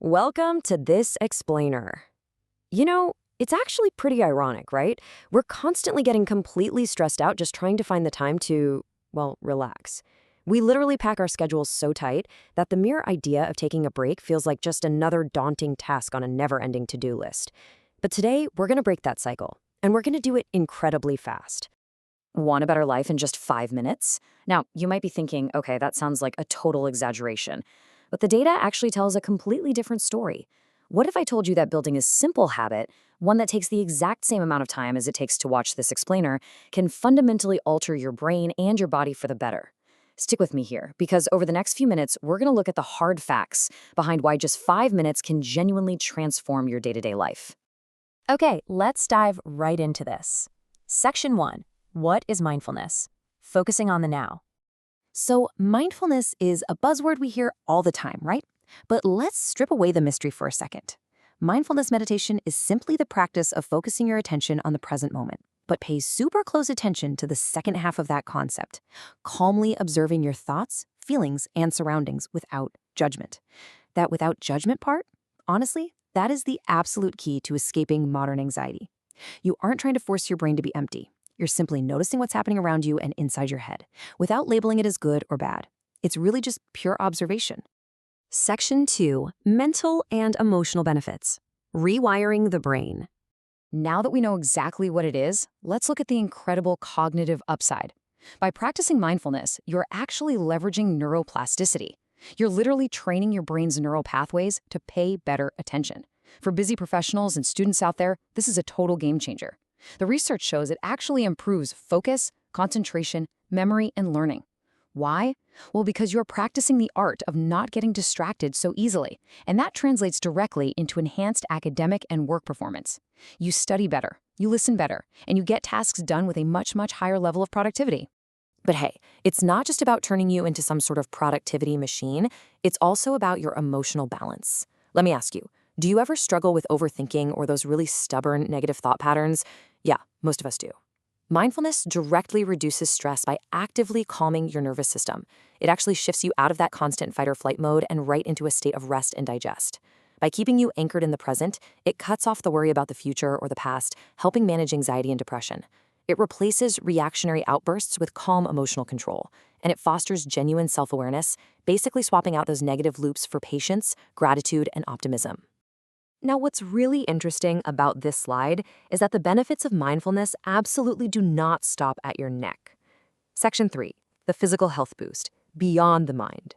Welcome to this explainer. It's actually pretty ironic, right? We're constantly getting completely stressed out just trying to find the time to, well, relax. We literally pack our schedules so tight that the mere idea of taking a break feels like just another daunting task on a never-ending to-do list. But today, we're going to break that cycle, and we're going to do it incredibly fast. Want a better life in just 5 minutes? Now, you might be thinking, okay, that sounds like a total exaggeration. But the data actually tells a completely different story. What if I told you that building a simple habit, one that takes the exact same amount of time as it takes to watch this explainer, can fundamentally alter your brain and your body for the better? Stick with me here, because over the next few minutes, we're going to look at the hard facts behind why just 5 minutes can genuinely transform your day-to-day life. Okay, let's dive right into this. Section 1. What is mindfulness? Focusing on the now. So, mindfulness is a buzzword we hear all the time, right? But let's strip away the mystery for a second. Mindfulness meditation is simply the practice of focusing your attention on the present moment, but pay super close attention to the second half of that concept, calmly observing your thoughts, feelings, and surroundings without judgment. That without judgment part, honestly, that is the absolute key to escaping modern anxiety. You aren't trying to force your brain to be empty. You're simply noticing what's happening around you and inside your head, without labeling it as good or bad. It's really just pure observation. Section 2. Mental and emotional benefits. Rewiring the brain. Now that we know exactly what it is, let's look at the incredible cognitive upside. By practicing mindfulness, you're actually leveraging neuroplasticity. You're literally training your brain's neural pathways to pay better attention. For busy professionals and students out there, this is a total game changer. The research shows it actually improves focus, concentration, memory, and learning. Why? Well, because you're practicing the art of not getting distracted so easily, and that translates directly into enhanced academic and work performance. You study better, you listen better, and you get tasks done with a much higher level of productivity. But hey, it's not just about turning you into some sort of productivity machine. It's also about your emotional balance. Let me ask you, do you ever struggle with overthinking or those really stubborn negative thought patterns? Yeah, most of us do. Mindfulness directly reduces stress by actively calming your nervous system. It actually shifts you out of that constant fight or flight mode and right into a state of rest and digest. By keeping you anchored in the present, it cuts off the worry about the future or the past, helping manage anxiety and depression. It replaces reactionary outbursts with calm emotional control, and it fosters genuine self-awareness, basically swapping out those negative loops for patience, gratitude, and optimism. Now, what's really interesting about this slide is that the benefits of mindfulness absolutely do not stop at your neck. Section 3, the physical health boost, beyond the mind.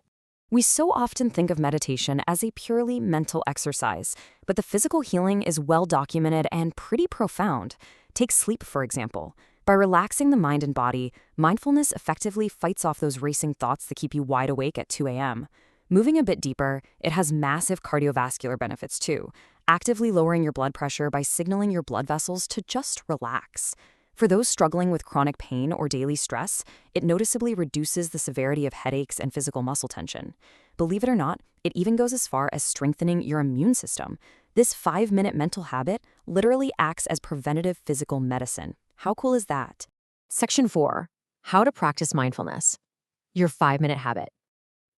We so often think of meditation as a purely mental exercise, but the physical healing is well documented and pretty profound. Take sleep, for example. By relaxing the mind and body, mindfulness effectively fights off those racing thoughts that keep you wide awake at 2 a.m. Moving a bit deeper, it has massive cardiovascular benefits too, actively lowering your blood pressure by signaling your blood vessels to just relax. For those struggling with chronic pain or daily stress, it noticeably reduces the severity of headaches and physical muscle tension. Believe it or not, it even goes as far as strengthening your immune system. This 5-minute mental habit literally acts as preventative physical medicine. How cool is that? Section 4. How to practice mindfulness. Your 5-minute habit.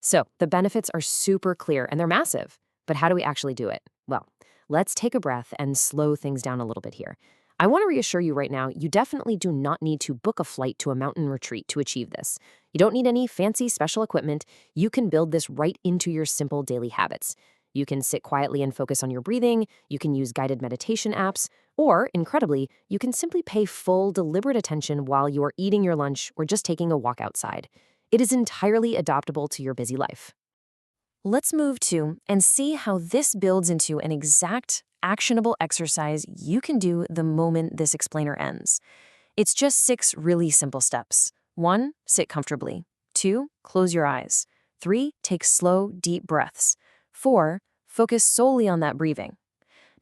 So, the benefits are super clear and they're massive. But how do we actually do it? Well, let's take a breath and slow things down a little bit here. I want to reassure you right now, you definitely do not need to book a flight to a mountain retreat to achieve this. You don't need any fancy special equipment. You can build this right into your simple daily habits. You can sit quietly and focus on your breathing. You can use guided meditation apps. Or, incredibly, you can simply pay full, deliberate attention while you're eating your lunch or just taking a walk outside. It is entirely adaptable to your busy life. Let's move to and see how this builds into an exact, actionable exercise you can do the moment this explainer ends. It's just 6 really simple steps. 1, sit comfortably. 2, close your eyes. 3, take slow, deep breaths. 4, focus solely on that breathing.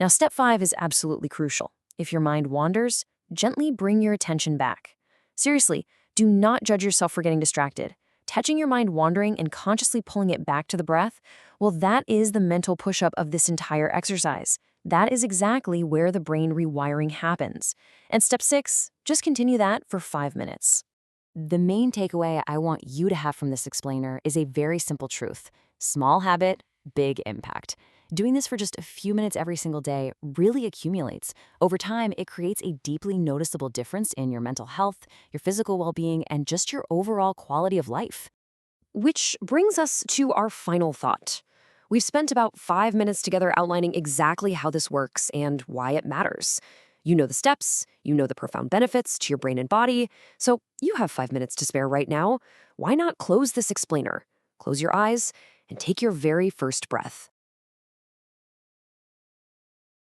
Now, step 5 is absolutely crucial. If your mind wanders, gently bring your attention back. Seriously, do not judge yourself for getting distracted. Catching your mind wandering and consciously pulling it back to the breath, well, that is the mental push-up of this entire exercise. That is exactly where the brain rewiring happens. And step 6, just continue that for 5 minutes. The main takeaway I want you to have from this explainer is a very simple truth. Small habit, big impact. Doing this for just a few minutes every single day really accumulates. Over time, it creates a deeply noticeable difference in your mental health, your physical well-being, and just your overall quality of life. Which brings us to our final thought. We've spent about 5 minutes together outlining exactly how this works and why it matters. You know the steps, you know the profound benefits to your brain and body, so you have 5 minutes to spare right now. Why not close this explainer? Close your eyes and take your very first breath.